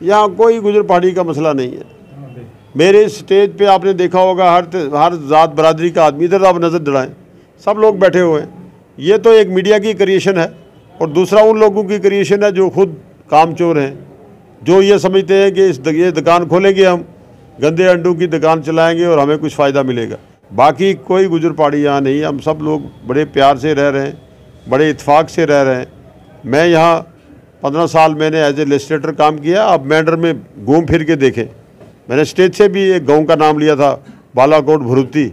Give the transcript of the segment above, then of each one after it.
यहाँ कोई गुजर पहाड़ी का मसला नहीं है। मेरे स्टेज पे आपने देखा होगा हर जात बरादरी का आदमी, इधर आप नज़र दौड़ाएं सब लोग बैठे हुए हैं। ये तो एक मीडिया की क्रिएशन है और दूसरा उन लोगों की क्रिएशन है जो खुद कामचोर हैं, जो ये समझते हैं कि ये दुकान खोलेंगे, हम गंदे अंडों की दुकान चलाएंगे और हमें कुछ फ़ायदा मिलेगा। बाकी कोई गुजर पहाड़ी यहाँ नहीं है। हम सब लोग बड़े प्यार से रह रहे हैं, बड़े इत्फाक से रह रहे हैं। मैं यहाँ 15 साल मैंने एज ए लेजिस्लेटर काम किया। अब मैंडर में घूम फिर के देखें, मैंने स्टेज से भी एक गांव का नाम लिया था, बालाकोट भुरुती।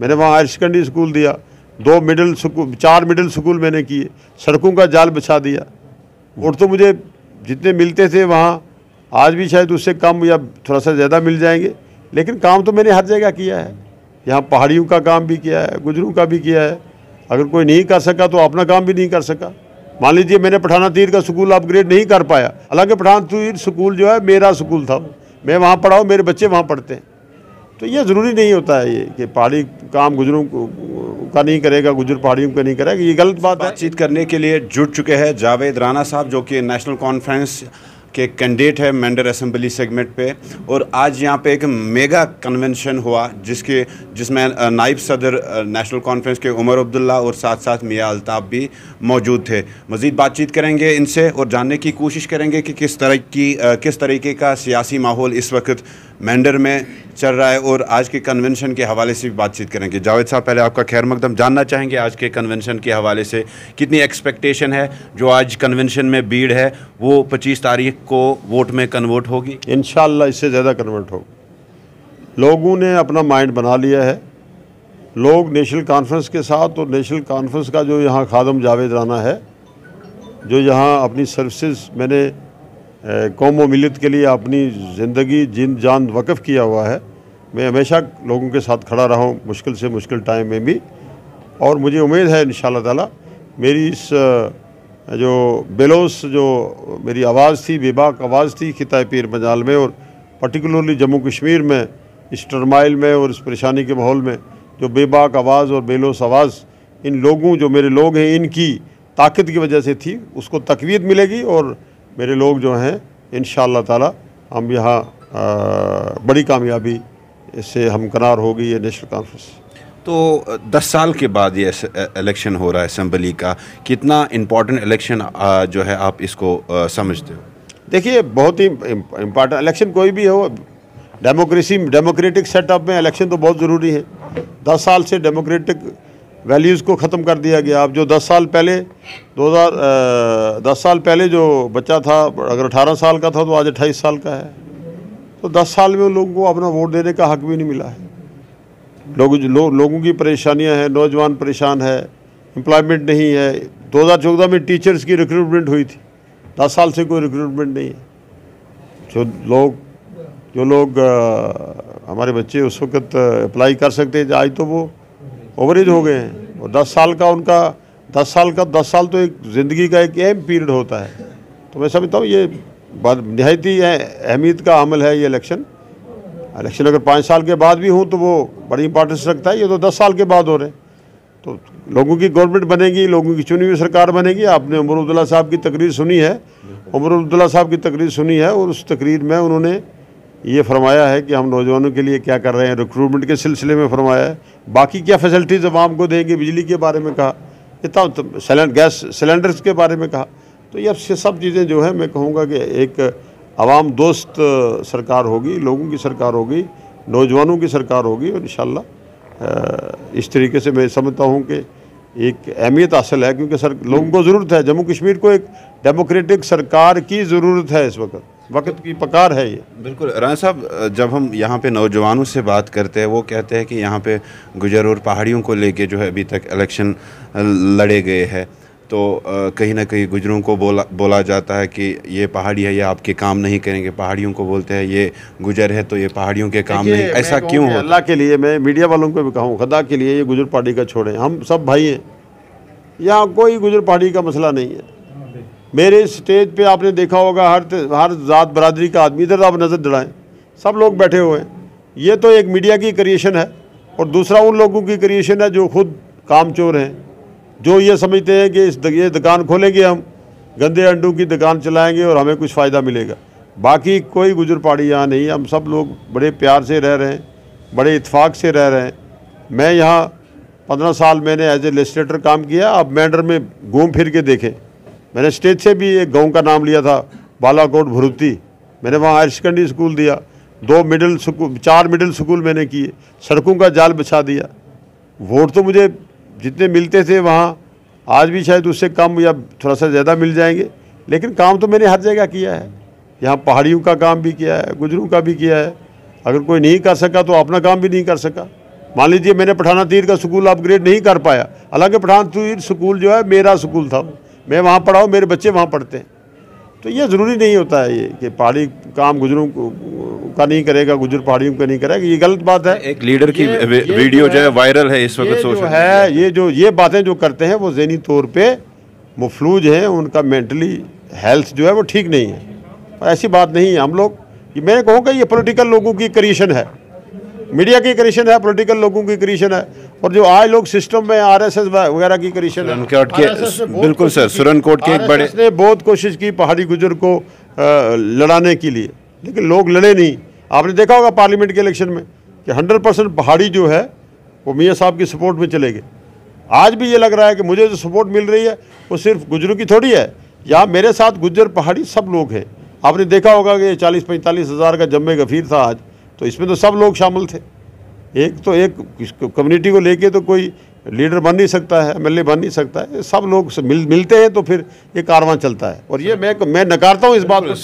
मैंने वहाँ हायर सेकेंडरी स्कूल दिया, 4 मिडिल स्कूल मैंने किए, सड़कों का जाल बिछा दिया। और तो मुझे जितने मिलते थे वहाँ आज भी शायद उससे कम या थोड़ा सा ज़्यादा मिल जाएंगे, लेकिन काम तो मैंने हर जगह किया है। यहाँ पहाड़ियों का काम भी किया है, गुजरों का भी किया है। अगर कोई नहीं कर सका तो अपना काम भी नहीं कर सका। मान लीजिए मैंने पठाना तीर का स्कूल अपग्रेड नहीं कर पाया, हालांकि पठान तीर स्कूल जो है मेरा स्कूल था, मैं वहाँ पढ़ा हूँ, मेरे बच्चे वहाँ पढ़ते हैं। तो ये ज़रूरी नहीं होता है ये कि पहाड़ी काम गुजरों का नहीं करेगा, गुजर पहाड़ियों का नहीं करेगा, ये गलत बात है। बातचीत करने के लिए जुड़ चुके हैं जावेद राना साहब, जो कि नेशनल कॉन्फ्रेंस के कैंडिडेट है मेंढर असेंबली सेगमेंट पे। और आज यहाँ पे एक मेगा कन्वेंशन हुआ जिसमें नायब सदर नेशनल कॉन्फ्रेंस के उमर अब्दुल्ला और साथ साथ मियां अल्ताफ़ भी मौजूद थे। मज़ीद बातचीत करेंगे इनसे और जानने की कोशिश करेंगे कि किस तरीके का सियासी माहौल इस वक्त मेंढर में चल रहा है और आज के कन्वेंशन के हवाले से भी बातचीत करेंगे। जावेद साहब, पहले आपका खैर मकदम। जानना चाहेंगे आज के कन्वेंशन के हवाले से कितनी एक्सपेक्टेशन है, जो आज कन्वेंशन में भीड़ है वो 25 तारीख को वोट में कन्वर्ट होगी? इंशाअल्लाह इससे ज़्यादा कन्वर्ट होगी। लोगों ने अपना माइंड बना लिया है, लोग नेशनल कॉन्फ्रेंस के साथ, और नेशनल कॉन्फ्रेंस का जो यहाँ खादम जावेद राना है, जो यहाँ अपनी सर्विसेज मैंने कौम व मिलत के लिए अपनी ज़िंदगी जिन जान वक़फ़ किया हुआ है। मैं हमेशा लोगों के साथ खड़ा रहा हूँ, मुश्किल से मुश्किल टाइम में भी। और मुझे उम्मीद है इंशाअल्लाह ताला मेरी इस जो बेलोस जो मेरी आवाज़ थी, बेबाक आवाज़ थी खिताए पीर पंजाल में, और पर्टिकुलरली जम्मू कश्मीर में इस टर्माइल में और इस परेशानी के माहौल में जो बेबाक आवाज़ और बेलोस आवाज़ इन लोगों, जो मेरे लोग हैं, इनकी ताकत की वजह से थी, उसको तक़वीयत मिलेगी। और मेरे लोग जो हैं इंशाअल्लाह ताला हम यहाँ बड़ी कामयाबी इससे हमकनार होगी ये नेशनल कॉन्फ्रेंस। तो 10 साल के बाद ये इलेक्शन हो रहा है असेंबली का, कितना इम्पोर्टेंट इलेक्शन जो है आप इसको समझते हो? देखिए, बहुत ही इम्पोर्टेंट इलेक्शन कोई भी हो, डेमोक्रेटिक सेटअप में इलेक्शन तो बहुत ज़रूरी है। 10 साल से डेमोक्रेटिक वैल्यूज़ को ख़त्म कर दिया गया। अब जो 10 साल पहले 10 साल पहले जो बच्चा था, अगर 18 साल का था तो आज 28 साल का है। तो 10 साल में उन लोगों को अपना वोट देने का हक भी नहीं मिला है। लोगों की परेशानियां हैं, नौजवान परेशान है, एम्प्लॉयमेंट नहीं है। 2014 में टीचर्स की रिक्रूटमेंट हुई थी, 10 साल से कोई रिक्रूटमेंट नहीं है। जो लोग हमारे बच्चे उस वक्त अप्लाई कर सकते थे, आज तो वो ओवरेज हो गए हैं। और 10 साल का 10 साल तो एक ज़िंदगी का एक अहम पीरियड होता है। तो मैं समझता हूँ ये निहायत ही अहमियत का अमल है ये इलेक्शन। अगर 5 साल के बाद भी हूँ तो वो बड़ी इंपॉर्टेंस रखता है। ये तो 10 साल के बाद हो रहे हैं। तो लोगों की गवर्नमेंट बनेगी, लोगों की चुनी हुई सरकार बनेगी। आपने उमर अब्दुल्ला साहब की तकरीर सुनी है, और उस तकरीर में उन्होंने ये फरमाया है कि हम नौजवानों के लिए क्या कर रहे हैं, रिक्रूटमेंट के सिलसिले में फरमाया है। बाकी क्या फैसिलिटीज़ अवाम को देंगे, बिजली के बारे में कहा, इतना गैस सिलेंडर्स के बारे में कहा। तो ये सब चीज़ें जो है मैं कहूँगा कि एक आवाम दोस्त सरकार होगी, लोगों की सरकार होगी, नौजवानों की सरकार होगी। और इंशाअल्लाह इस तरीके से मैं समझता हूँ कि एक अहमियत हासिल है, क्योंकि लोगों को ज़रूरत है, जम्मू कश्मीर को एक डेमोक्रेटिक सरकार की ज़रूरत है। इस वक्त की पकार है ये। बिल्कुल राना साहब, जब हम यहाँ पे नौजवानों से बात करते हैं, वो कहते हैं कि यहाँ पे गुजर और पहाड़ियों को लेके जो है अभी तक इलेक्शन लड़े गए हैं, तो कहीं ना कहीं गुजरों को बोला जाता है कि ये पहाड़ी है, ये आपके काम नहीं करेंगे। पहाड़ियों को बोलते हैं ये गुजर है तो ये पहाड़ियों के काम नहीं। ऐसा क्यों हो? अल्लाह के लिए मैं मीडिया वालों को भी कहूँ, खुदा के लिए ये गुजर पहाड़ी का छोड़ें। हम सब भाई हैं, यहाँ कोई गुजर पहाड़ी का मसला नहीं है। मेरे स्टेज पे आपने देखा होगा हर जात बरादरी का आदमी, इधर आप नज़र दौड़ाएं सब लोग बैठे हुए हैं। ये तो एक मीडिया की क्रिएशन है और दूसरा उन लोगों की क्रिएशन है जो खुद कामचोर हैं, जो ये समझते हैं कि ये दुकान खोलेंगे, हम गंदे अंडों की दुकान चलाएंगे और हमें कुछ फ़ायदा मिलेगा। बाकी कोई गुजर पहाड़ी यहाँ नहीं है। हम सब लोग बड़े प्यार से रह रहे हैं, बड़े इत्फाक से रह रहे हैं। मैं यहाँ 15 साल मैंने एज ए लेजिस्लेटर काम किया। अब मैंडर में घूम फिर के देखें, मैंने स्टेट से भी एक गांव का नाम लिया था, बालाकोट भुरुती। मैंने वहाँ हायर सेकेंडरी स्कूल दिया, 4 मिडिल स्कूल मैंने किए, सड़कों का जाल बिछा दिया। वोट तो मुझे जितने मिलते थे वहाँ, आज भी शायद उससे कम या थोड़ा सा ज़्यादा मिल जाएंगे, लेकिन काम तो मैंने हर जगह किया है। यहाँ पहाड़ियों का काम भी किया है, गुजरों का भी किया है। अगर कोई नहीं कर सका तो अपना काम भी नहीं कर सका। मान लीजिए मैंने पठाना तीर का स्कूल अपग्रेड नहीं कर पाया, हालांकि पठान तीर स्कूल जो है मेरा स्कूल था, मैं वहाँ पढ़ा हूँ, मेरे बच्चे वहाँ पढ़ते हैं। तो ये ज़रूरी नहीं होता है ये कि पहाड़ी काम गुजरों का नहीं करेगा, गुजर पहाड़ियों का नहीं करेगा, ये गलत बात है। एक लीडर की वीडियो जो है वायरल है इस वक्त सोशल है। ये बातें जो करते हैं वो ज़हनी तौर पे मफलूज हैं, उनका मेंटली हेल्थ जो है वो ठीक नहीं है। ऐसी बात नहीं है। हम लोग, मैं कहूँगा ये पॉलिटिकल लोगों की क्रिएशन है, मीडिया की क्रिएशन है, पॉलिटिकल लोगों की क्रिएशन है, और जो आज लोग सिस्टम में आरएसएस वगैरह की क्रिएशन है। बिल्कुल सर, सुरनकोट के एक बड़े ने बहुत कोशिश की पहाड़ी गुजर को लड़ाने के लिए, लेकिन लोग लड़े नहीं। आपने देखा होगा पार्लियामेंट के इलेक्शन में कि 100% पहाड़ी जो है वो मियाँ साहब की सपोर्ट में चले गए। आज भी ये लग रहा है कि मुझे जो सपोर्ट मिल रही है वो सिर्फ गुजरों की थोड़ी है, यहाँ मेरे साथ गुजर पहाड़ी सब लोग हैं। आपने देखा होगा कि 40-45 हज़ार का जम्मे गफीर था आज, तो इसमें तो सब लोग शामिल थे। एक कम्युनिटी को लेके तो कोई लीडर बन नहीं सकता है, एमएलए बन नहीं सकता है, सब लोग मिलते हैं तो फिर ये कारवां चलता है। और ये मैं नकारता हूँ इस बात को,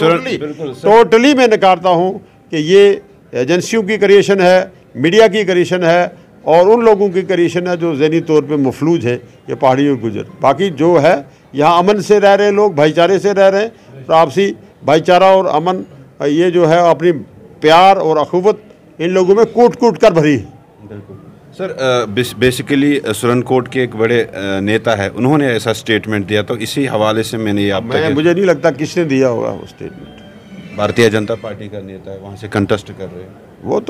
टोटली मैं नकारता हूँ कि ये एजेंसियों की क्रिएशन है, मीडिया की क्रिएशन है, और उन लोगों की क्रिएशन है जो ज़हनी तौर पे मफलूज है, ये पहाड़ियों गुजर। बाकी जो है यहाँ अमन से रह रहे लोग, भाईचारे से रह रहे हैं, तो आपसी भाईचारा और अमन ये जो है अपनी प्यार और अखुवत इन लोगों में कूट कूट कर भरी है। बिल्कुल सर, बेसिकली सुरनकोट के एक बड़े नेता है, उन्होंने ऐसा स्टेटमेंट दिया, तो इसी हवाले से मैंने ये मुझे नहीं लगता किसने दिया होगा वो स्टेटमेंट। भारतीय जनता पार्टी का नेता है, वहाँ से कंटेस्ट कर रहे हैं। वो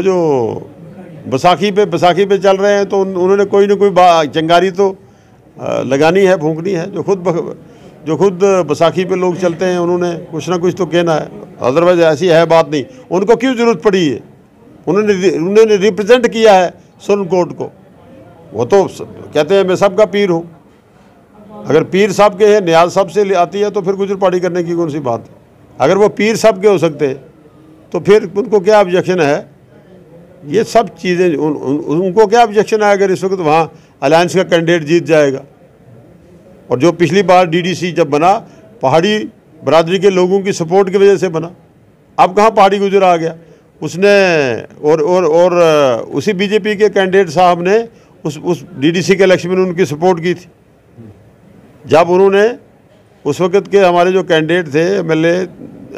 जो बैसाखी पे चल रहे हैं, तो उन्होंने कोई ना कोई चिंगारी तो लगानी है, फूंकनी है। जो खुद बैसाखी पे लोग चलते हैं, उन्होंने कुछ ना कुछ तो कहना है, अदरवाइज ऐसी है बात नहीं। उनको क्यों ज़रूरत पड़ी है? उन्होंने रिप्रेजेंट किया है सुरनकोट को। वो तो कहते हैं मैं सबका पीर हूँ। अगर पीर साहब के हैं, नियाज साहब से आती है, तो फिर गुजर पार्टी करने की कौन सी बात है? अगर वो पीर साहब के हो सकते हैं तो फिर उनको क्या ऑब्जेक्शन है? ये सब चीज़ें उनको क्या ऑब्जेक्शन है अगर इस वक्त वहाँ अलायंस का कैंडिडेट जीत जाएगा? और जो पिछली बार डीडीसी जब बना, पहाड़ी बरादरी के लोगों की सपोर्ट की वजह से बना। अब कहाँ पहाड़ी गुजर आ गया? उसने और उसी बीजेपी के कैंडिडेट साहब ने उस डीडीसी के इलेक्शन में उनकी सपोर्ट की थी। जब उन्होंने उस वक्त के हमारे जो कैंडिडेट थे,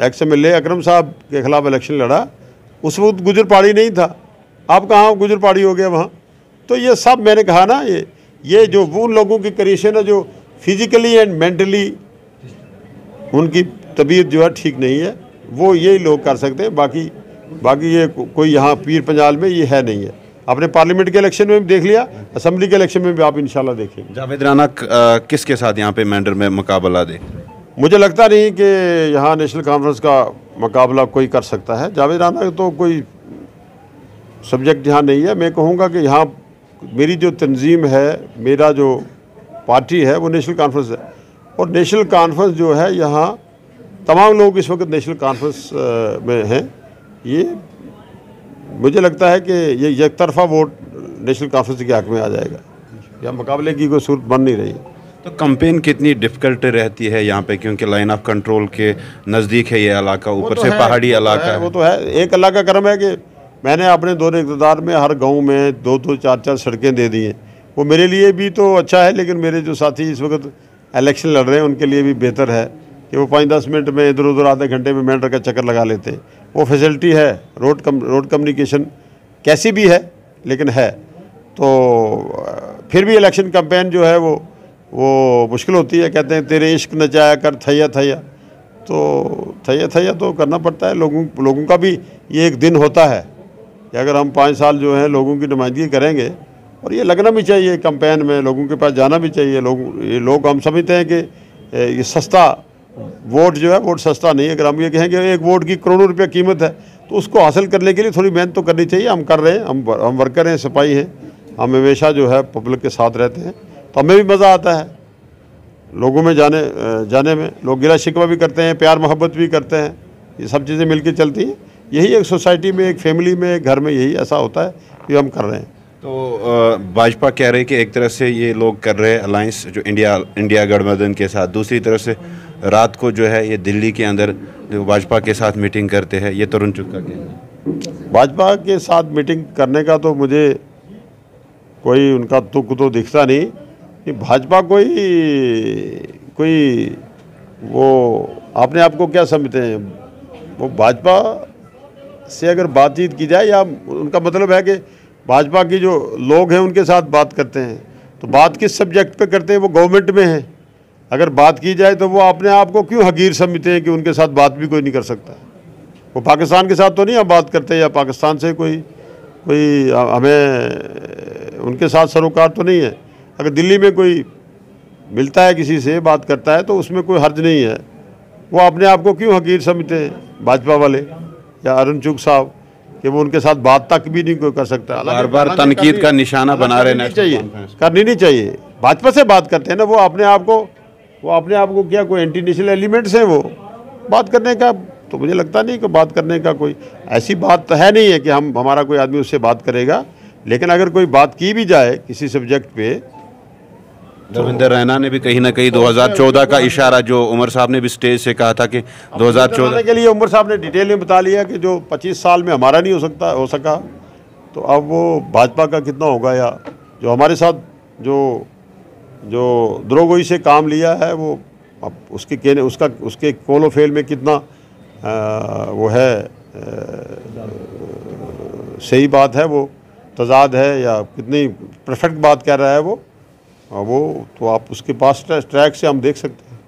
एक्स एमएलए अकरम साहब के खिलाफ इलेक्शन लड़ा, उस वक्त गुजर पहाड़ी नहीं था। अब कहाँ गुजर पहाड़ी हो गया वहाँ? तो ये सब मैंने कहा ना, ये जो उन लोगों की क्रिएशन है जो फिजिकली एंड मेंटली उनकी तबीयत जो है ठीक नहीं है, वो यही लोग कर सकते हैं। बाकी ये कोई यहाँ पीर पंजाल में ये है नहीं है। आपने पार्लियामेंट के इलेक्शन में भी देख लिया, असेंबली के इलेक्शन में भी आप इंशाल्लाह देखेंगे। जावेद राणा किसके साथ यहाँ पे मैंडर में मुकाबला दे? मुझे लगता नहीं कि यहाँ नेशनल कॉन्फ्रेंस का मुकाबला कोई कर सकता है। जावेद राणा तो कोई सब्जेक्ट यहाँ नहीं है। मैं कहूँगा कि यहाँ मेरी जो तंजीम है, मेरा जो पार्टी है, वो नेशनल कॉन्फ्रेंस है। और नेशनल कॉन्फ्रेंस जो है, यहाँ तमाम लोग इस वक्त नेशनल कॉन्फ्रेंस में हैं। ये मुझे लगता है कि ये एक तरफा वोट नेशनल कॉन्फ्रेंस के हक में आ जाएगा। या मुकाबले की कोई सूरत बन नहीं रही है। तो कैंपेन कितनी डिफ़िकल्ट रहती है यहाँ पे, क्योंकि लाइन ऑफ कंट्रोल के नज़दीक है ये इलाका, ऊपर से पहाड़ी इलाका है। वो तो है, एक अल्लाह का करम है कि मैंने अपने दौरे इक़्तिदार में हर गांव में 2-2, 4-4 सड़कें दे दी हैं। वो मेरे लिए भी तो अच्छा है, लेकिन मेरे जो साथी इस वक्त इलेक्शन लड़ रहे हैं उनके लिए भी बेहतर है कि वो 5-10 मिनट में इधर उधर आधे घंटे में मैंडर का चक्कर लगा लेते हैं। वो फैसिलिटी है, रोड कम्युनिकेशन कैसी भी है लेकिन है। तो फिर भी इलेक्शन कैंपेन जो है वो मुश्किल होती है। कहते हैं तेरे इश्क नचाया कर थैया थैया, तो थैया तो करना पड़ता है। लोगों का भी ये एक दिन होता है कि अगर हम 5 साल जो है लोगों की नुमाइंदगी करेंगे, और ये लगना भी चाहिए कैंपेन में, लोगों के पास जाना भी चाहिए। लोग हम समझते हैं कि ये सस्ता वोट जो है वोट सस्ता नहीं है। अगर हम ये कहेंगे एक वोट की करोड़ों रुपये कीमत है तो उसको हासिल करने के लिए थोड़ी मेहनत तो करनी चाहिए। हम कर रहे हैं, हम वर्कर हैं, सिपाही हैं, हम हमेशा जो है पब्लिक के साथ रहते हैं, तो हमें भी मज़ा आता है लोगों में जाने में। लोग गिला शिकवा भी करते हैं, प्यार मोहब्बत भी करते हैं, ये सब चीज़ें मिलकर चलती हैं। यही एक सोसाइटी में, एक फैमिली में, एक घर में यही ऐसा होता है कि हम कर रहे हैं। तो भाजपा कह रही है कि एक तरफ से ये लोग कर रहे हैं अलायंस जो इंडिया गठबंधन के साथ, दूसरी तरफ से रात को जो है ये दिल्ली के अंदर जो भाजपा के साथ मीटिंग करते हैं, ये तरुण चुग का कहना है। भाजपा के साथ मीटिंग करने का तो मुझे कोई उनका तुक तो दिखता नहीं कि भाजपा कोई वो अपने आप को क्या समझते हैं। वो भाजपा से अगर बातचीत की जाए, या उनका मतलब है कि भाजपा की जो लोग हैं उनके साथ बात करते हैं, तो बात किस सब्जेक्ट पे करते हैं, वो गवर्नमेंट में है। अगर बात की जाए तो वो अपने आप को क्यों हकीर समझते हैं कि उनके साथ बात भी कोई नहीं कर सकता। वो पाकिस्तान के साथ तो नहीं हम बात करते, या पाकिस्तान से कोई हमें उनके साथ सरोकार तो नहीं है। अगर दिल्ली में कोई मिलता है, किसी से बात करता है, तो उसमें कोई हर्ज नहीं है। वो अपने आप को क्यों हकीर समझते हैं भाजपा वाले या अरुण चुग साहब, कि वो उनके साथ बात तक भी नहीं कोई कर सकता। बार बार तनकीद का निशाना बना रहे हैं। करनी नहीं चाहिए। भाजपा से बात करते हैं ना, वो अपने आप को क्या कोई एंटी नेशनल एलिमेंट्स हैं, वो बात करने का तो मुझे लगता नहीं कि बात करने का कोई ऐसी बात तो है नहीं है कि हमारा कोई आदमी उससे बात करेगा। लेकिन अगर कोई बात की भी जाए किसी सब्जेक्ट पे, देवेंद्र रैना ने भी कहीं ना कहीं 2014 का इशारा, जो उमर साहब ने भी स्टेज से कहा था कि 2014 के लिए उमर साहब ने डिटेल में बता लिया कि जो 25 साल में हमारा नहीं हो सका, तो अब वो भाजपा का कितना होगा, या जो हमारे साथ जो द्रोगोई से काम लिया है, वो अब उसके कोलो फेल में कितना वो है सही बात है, वो तजाद है, या कितनी परफेक्ट बात कह रहा है वो तो आप उसके पास ट्रैक से हम देख सकते हैं।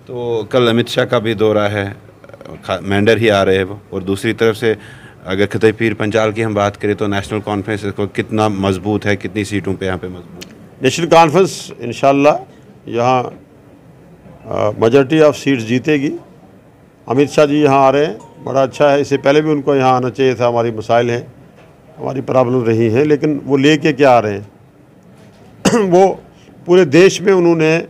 तो कल अमित शाह का भी दौरा है, मेंढर ही आ रहे हैं वो, और दूसरी तरफ से अगर खिताई पीर पंजाल की हम बात करें तो नेशनल कॉन्फ्रेंस को कितना मजबूत है, कितनी सीटों पे यहाँ पे मजबूत है? नेशनल कॉन्फ्रेंस इंशाल्लाह यहाँ मेजॉरिटी ऑफ सीट्स जीतेगी। अमित शाह जी यहाँ आ रहे हैं, बड़ा अच्छा है। इससे पहले भी उनको यहाँ आना चाहिए था। हमारी मसाइल हैं, हमारी प्रॉब्लम रही हैं, लेकिन वो लेके क्या आ रहे हैं वो पूरे देश में उन्होंने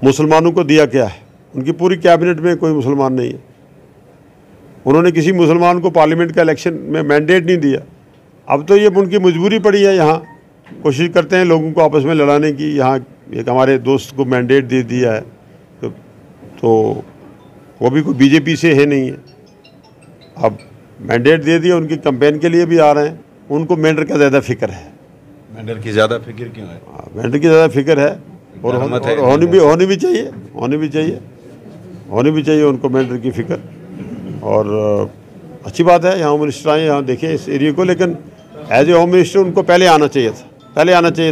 मुसलमानों को दिया क्या है? उनकी पूरी कैबिनेट में कोई मुसलमान नहीं है। उन्होंने किसी मुसलमान को पार्लियामेंट का इलेक्शन में मैंडेट नहीं दिया। अब तो ये उनकी मजबूरी पड़ी है। यहाँ कोशिश करते हैं लोगों को आपस में लड़ाने की। यहाँ एक हमारे दोस्त को मैंडेट दे दिया है, तो वो भी कोई बीजेपी से है नहीं है। अब मैंडेट दे दिया, उनकी कैंपेन के लिए भी आ रहे हैं। उनको मेंढर का ज़्यादा फिक्र है। मेंढर की ज़्यादा फिक्र क्यों है? मेंढर की ज़्यादा फिक्र है, और होनी भी चाहिए उनको मेंढर की फिक्र। और अच्छी बात है यहाँ होम मिनिस्टर आए, यहाँ देखें इस एरिया को। लेकिन एज ए होम मिनिस्टर उनको पहले आना चाहिए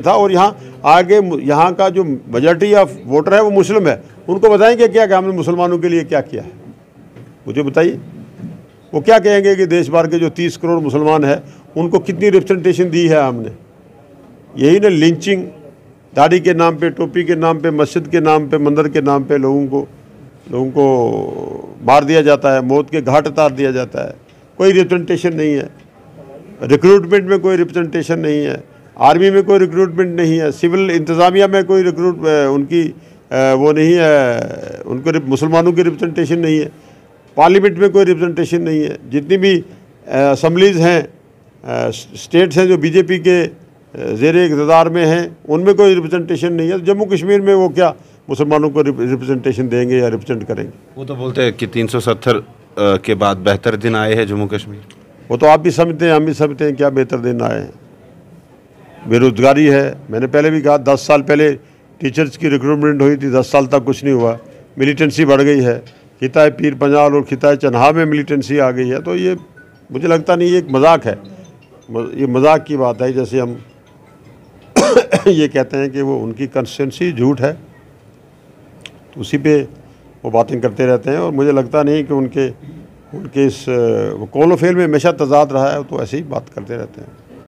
था। और यहाँ आगे यहाँ का जो मेजॉरिटी ऑफ वोटर है वो मुस्लिम है, उनको बताएंगे क्या कि हमने मुसलमानों के लिए क्या किया है। मुझे बताइए, वो क्या कहेंगे कि देश भर के जो 30 करोड़ मुसलमान है उनको कितनी रिप्रेजेंटेशन दी है हमने। यही ना लिंचिंग, दाढ़ी के नाम पे, टोपी के नाम पे, मस्जिद के नाम पे, मंदिर के नाम पे लोगों को मार दिया जाता है, मौत के घाट उतार दिया जाता है। कोई रिप्रेजेंटेशन नहीं है। रिक्रूटमेंट में कोई रिप्रेजेंटेशन नहीं है, आर्मी में कोई रिक्रूटमेंट नहीं है, सिविल इंतज़ामिया में कोई उनकी वो नहीं है, उनको मुसलमानों की रिप्रेजेंटेशन नहीं है। पार्लियामेंट में कोई रिप्रेजेंटेशन नहीं है। जितनी भी असम्बलीज़ हैं, स्टेट्स हैं जो बीजेपी के ज़ेरे इक़्तिदार में हैं, उनमें कोई रिप्रेजेंटेशन नहीं है। जम्मू कश्मीर में वो क्या मुसलमानों को रिप्रेजेंटेशन देंगे या रिप्रेजेंट करेंगे? वो तो बोलते हैं कि 370 के बाद बेहतर दिन आए हैं जम्मू कश्मीर। वो तो आप भी समझते हैं, हम भी समझते हैं क्या बेहतर दिन आए हैं। बेरोज़गारी है। मैंने पहले भी कहा 10 साल पहले टीचर्स की रिक्रूटमेंट हुई थी, 10 साल तक कुछ नहीं हुआ। मिलिटेंसी बढ़ गई है। खिताए पीर पंजाल और खिताए चन्हा में मिलिटेंसी आ गई है। तो ये मुझे लगता नहीं, ये एक मजाक है। ये मजाक की बात है। जैसे हम ये कहते हैं कि वो उनकी कंस्टिट्यूंसी झूठ है, तो उसी पे वो बातें करते रहते हैं। और मुझे लगता नहीं कि उनके इस कोलोफेल में हमेशा तजाद रहा है, तो ऐसे ही बात करते रहते हैं।